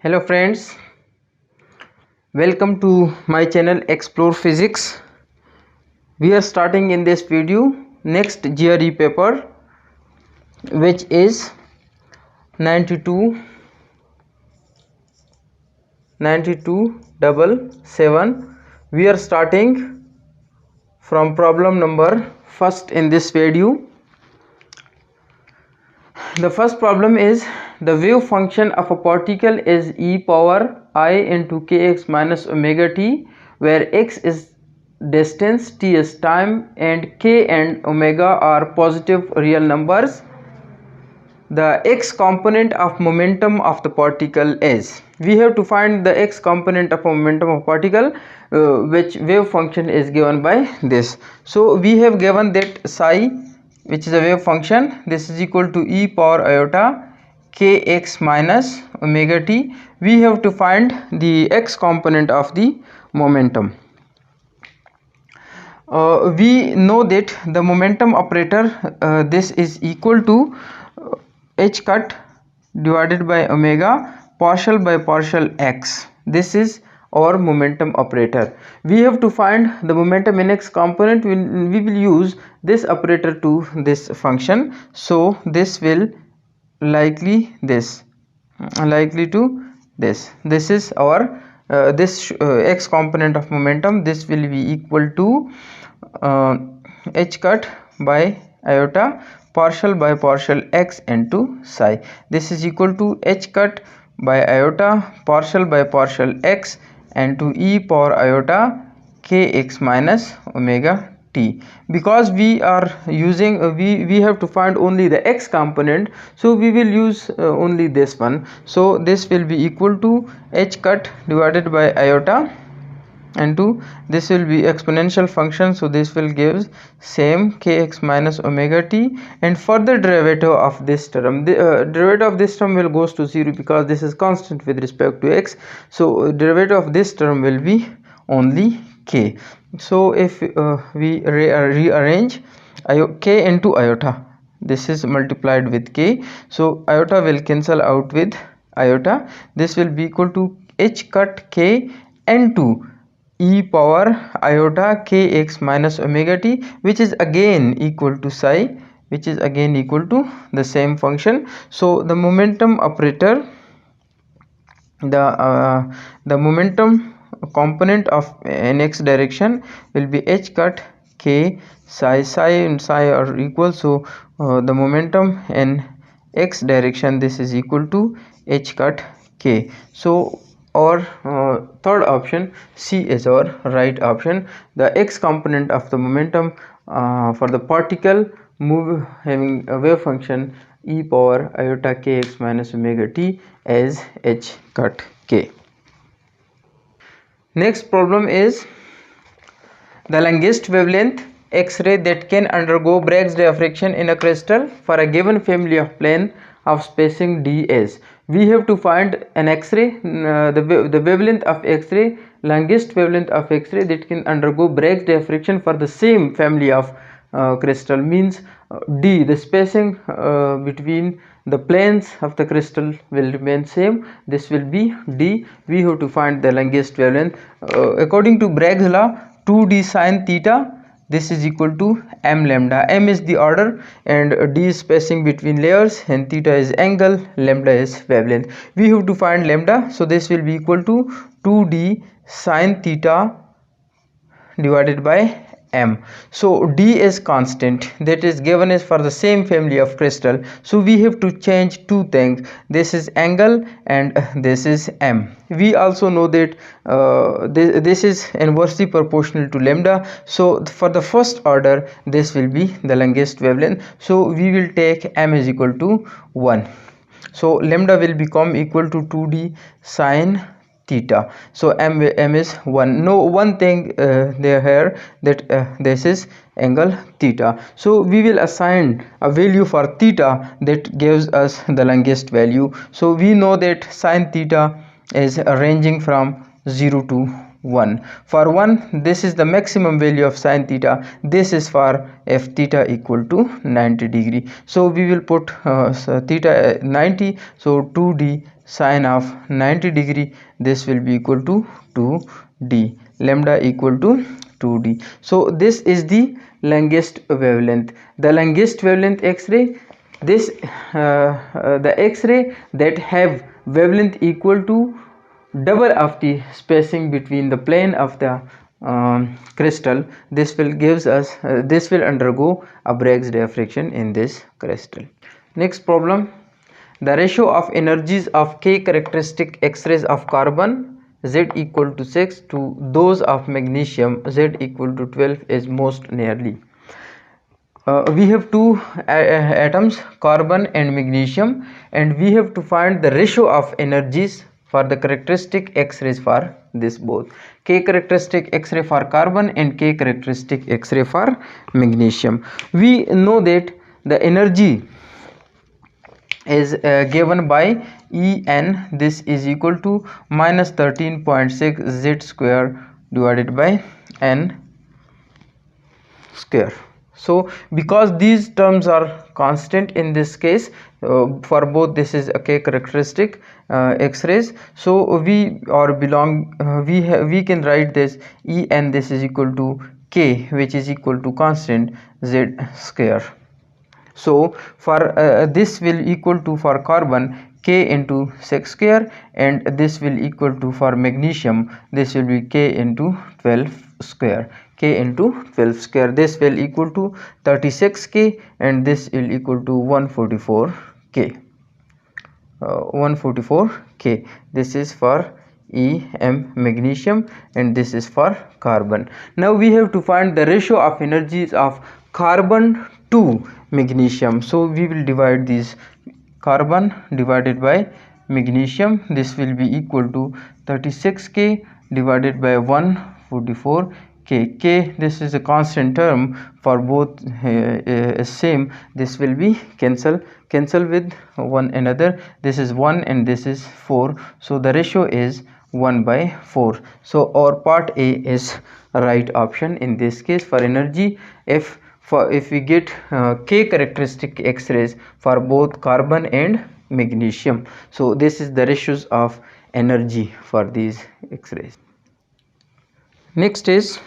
Hello friends, welcome to my channel Explore Physics. We are starting in this video next GRE paper, which is 9277. We are starting from problem number first in this video. The first problem is the wave function of a particle is e power I into kx minus omega t, where x is distance, t is time, and k and omega are positive real numbers. The x component of momentum of the particle is. We have to find the x component of momentum of particle, which wave function is given by this. So we have given that psi, which is a wave function, this is equal to e power iota kx minus omega t. We have to find the x component of the momentum. We know that the momentum operator, this is equal to h cut divided by omega partial by partial x. This is our momentum operator. We have to find the momentum in x component. We will use this operator to this function. So this will likely to this. This is our x component of momentum. This will be equal to h cut by iota partial by partial x into psi. This is equal to h cut by iota partial by partial x into e power iota kx minus omega t. Because we are using we have to find only the x component, so we will use only this one. So this will be equal to h cut divided by iota, and this will be exponential function, so this will give same kx minus omega t, and further derivative of this term, the derivative of this term will goes to 0 because this is constant with respect to x. So derivative of this term will be only k. So if we rearrange k into iota, this is multiplied with k, so iota will cancel out with iota. This will be equal to h cut k into e power iota kx minus omega t, which is again equal to psi, which is again equal to the same function. So the momentum operator, the momentum component of in x direction will be h cut k psi. Psi and psi are equal, so the momentum in x direction, this is equal to h cut k. So our third option, C, is our right option. The x component of the momentum for the particle having a wave function e power iota kx minus omega t as h cut k. Next problem is the longest wavelength X-ray that can undergo Bragg's diffraction in a crystal for a given family of plane of spacing d is. We have to find an X-ray, the wavelength of X-ray, longest wavelength of X-ray that can undergo Bragg's diffraction for the same family of crystal, means d, the spacing between the planes of the crystal will remain same. This will be d. We have to find the longest wavelength. According to Bragg's law, 2d sine theta, this is equal to m lambda. M is the order, and d is spacing between layers, and theta is angle, lambda is wavelength. We have to find lambda, so this will be equal to 2d sine theta divided by m. So d is constant, that is given is for the same family of crystal, so we have to change two things. This is angle and this is m. We also know that this is inversely proportional to lambda, so for the first order this will be the longest wavelength, so we will take m is equal to 1. So lambda will become equal to 2d sine theta, so m is 1. No, one thing there here, that this is angle theta, so we will assign a value for theta that gives us the longest value. So we know that sine theta is ranging from 0 to 1. For 1, this is the maximum value of sine theta. This is for f theta equal to 90 degree, so we will put theta 90, so 2d sine of 90 degree, this will be equal to 2d, lambda equal to 2d. So this is the longest wavelength. The longest wavelength X-ray, this the X-ray that have wavelength equal to double of the spacing between the plane of the crystal, this will gives us this will undergo a Bragg's diffraction in this crystal. Next problem, the ratio of energies of K characteristic X-rays of carbon Z equal to 6 to those of magnesium Z equal to 12 is most nearly. We have two atoms, carbon and magnesium, and we have to find the ratio of energies for the characteristic X-rays for this both, K characteristic X-ray for carbon and K characteristic X-ray for magnesium. We know that the energy is given by En, this is equal to minus 13.6 Z square divided by N square. So because these terms are constant in this case, for both this is a K characteristic X-rays, so we can write this En, this is equal to K, which is equal to constant Z square. So for this will equal to for carbon K into 6 square, and this will equal to for magnesium, this will be K into 12 square, K into 12 square, this will equal to 36K, and this will equal to 144K. 144K, this is for Em magnesium, and this is for carbon. Now we have to find the ratio of energies of carbon to magnesium. So we will divide this carbon divided by magnesium, this will be equal to 36K divided by 144K. K, this is a constant term for both same, this will be cancel with one another, this is 1 and this is 4, so the ratio is 1/4. So our part A is right option in this case for energy. If we get K characteristic X-rays for both carbon and magnesium, so this is the ratios of energy for these X-rays. Next is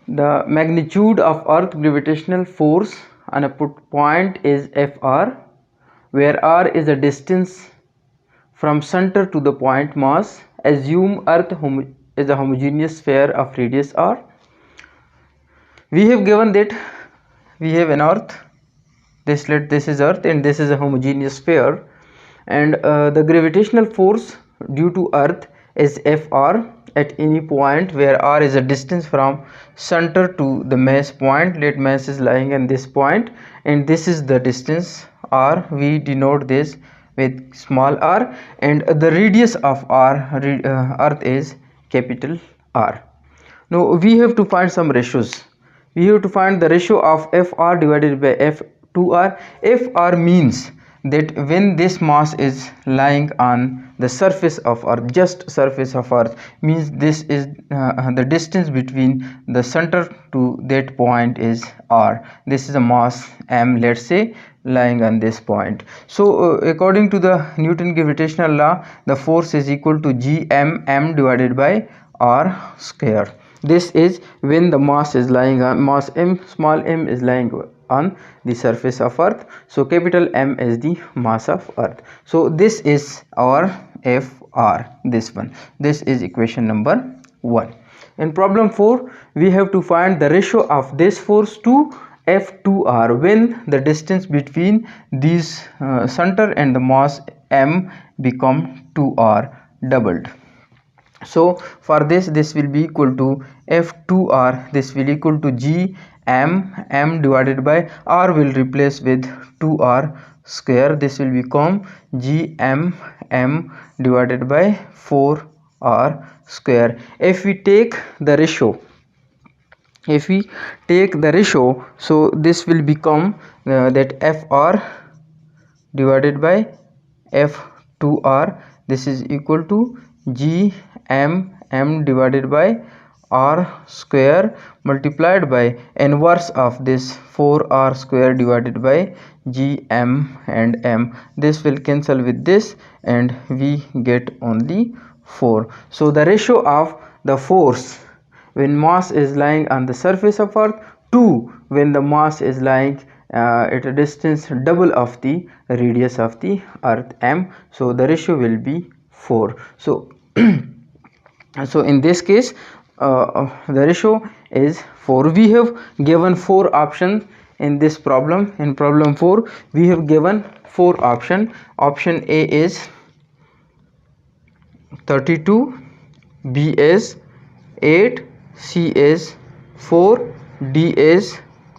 the magnitude of Earth gravitational force on a point is Fr, where R is a distance from center to the point mass. Assume Earth is a homogeneous sphere of radius R. We have given that we have an Earth, this is Earth, and this is a homogeneous sphere, and the gravitational force due to Earth is Fr at any point where R is a distance from center to the mass point. Let mass is lying in this point, and this is the distance R. We denote this with small r, and the radius of Earth is capital R. Now we have to find some ratios. We have to find the ratio of Fr divided by F2R. Fr means that when this mass is lying on the surface of Earth, just surface of Earth, means this is the distance between the center to that point is R. This is a mass m, let's say, lying on this point. So according to the Newton gravitational law, the force is equal to Gm divided by R square. This is when the mass is lying on, mass m, small m is lying on the surface of Earth, so capital M is the mass of Earth. So this is our Fr, this one. This is equation number 1. In problem 4, we have to find the ratio of this force to F2R when the distance between these center and the mass m become 2R doubled. So for this will be equal to F2R, this will equal to G m divided by R will replace with 2R square, this will become G m divided by 4R square. If we take the ratio, so this will become that Fr divided by F2R, this is equal to G m divided by r square multiplied by inverse of this 4r square divided by g m and m. This will cancel with this and we get only 4. So the ratio of the force when mass is lying on the surface of earth to when the mass is lying at a distance double of the radius of the earth m, so the ratio will be 4. So so in this case the ratio is 4. We have given 4 options in this problem. In problem 4 we have given 4 options. Option A is 32, B is 8, C is 4, D is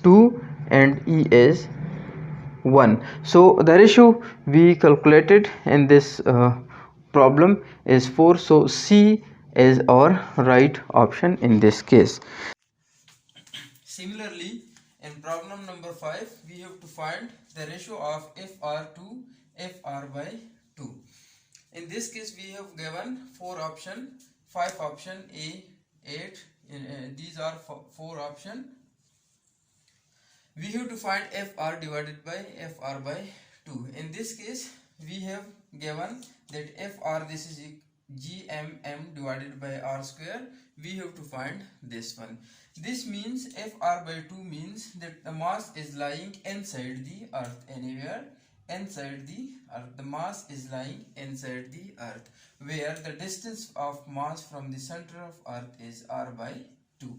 2 and E is 1. So the ratio we calculated in this problem is 4. So C is our right option in this case. Similarly, in problem number 5 we have to find the ratio of FR to FR by 2. In this case we have given 4 option, 5 option, A, 8, these are 4 option. We have to find FR divided by FR by 2. In this case we have given that FR, this is GMM divided by R square. We have to find this one. This means FR by 2 means that the mass is lying inside the earth, anywhere inside the earth. The mass is lying inside the earth, where the distance of mass from the center of earth is R by 2.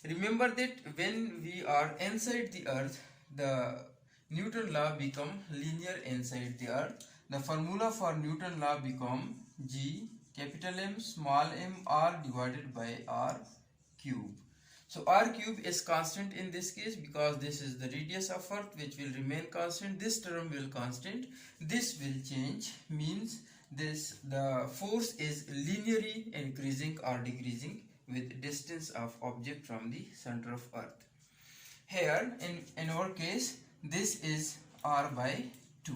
Remember that when we are inside the earth, the Newton law become linear inside the earth. The formula for Newton law become G capital M small m R divided by R cube. So R cube is constant in this case because this is the radius of earth, which will remain constant. This term will constant. This will change, means the force is linearly increasing or decreasing with distance of object from the center of earth. Here in our case this is R by 2.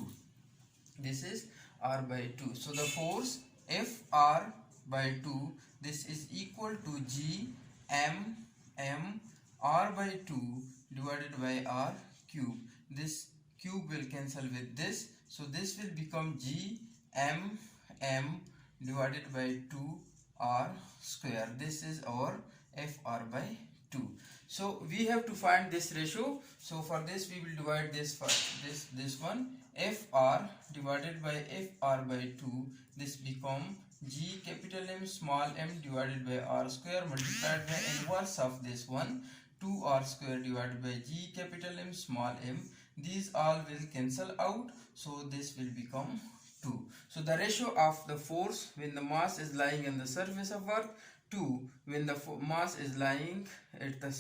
This is R by 2. So the force FR by 2, this is equal to G M M R by 2 divided by R cube. This cube will cancel with this, so this will become G M M divided by 2 R square. This is our FR by 2. So we have to find this ratio. So for this we will divide this this one, FR divided by FR by 2. This become G capital M small m divided by R square multiplied by inverse of this one, 2R square divided by G capital M small m. These all will cancel out, so this will become 2. So the ratio of the force when the mass is lying on the surface of earth to when the mass is lying at the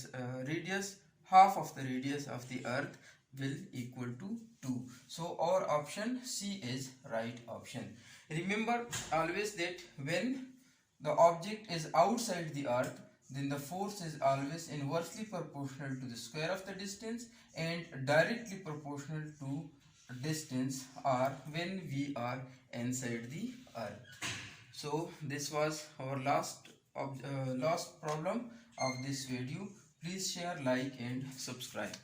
radius, half of the radius of the earth, will equal to 2. So our option C is right option. Remember always that when the object is outside the earth, then the force is always inversely proportional to the square of the distance and directly proportional to distance or when we are inside the earth. So this was our last problem of this video. Please share, like and subscribe.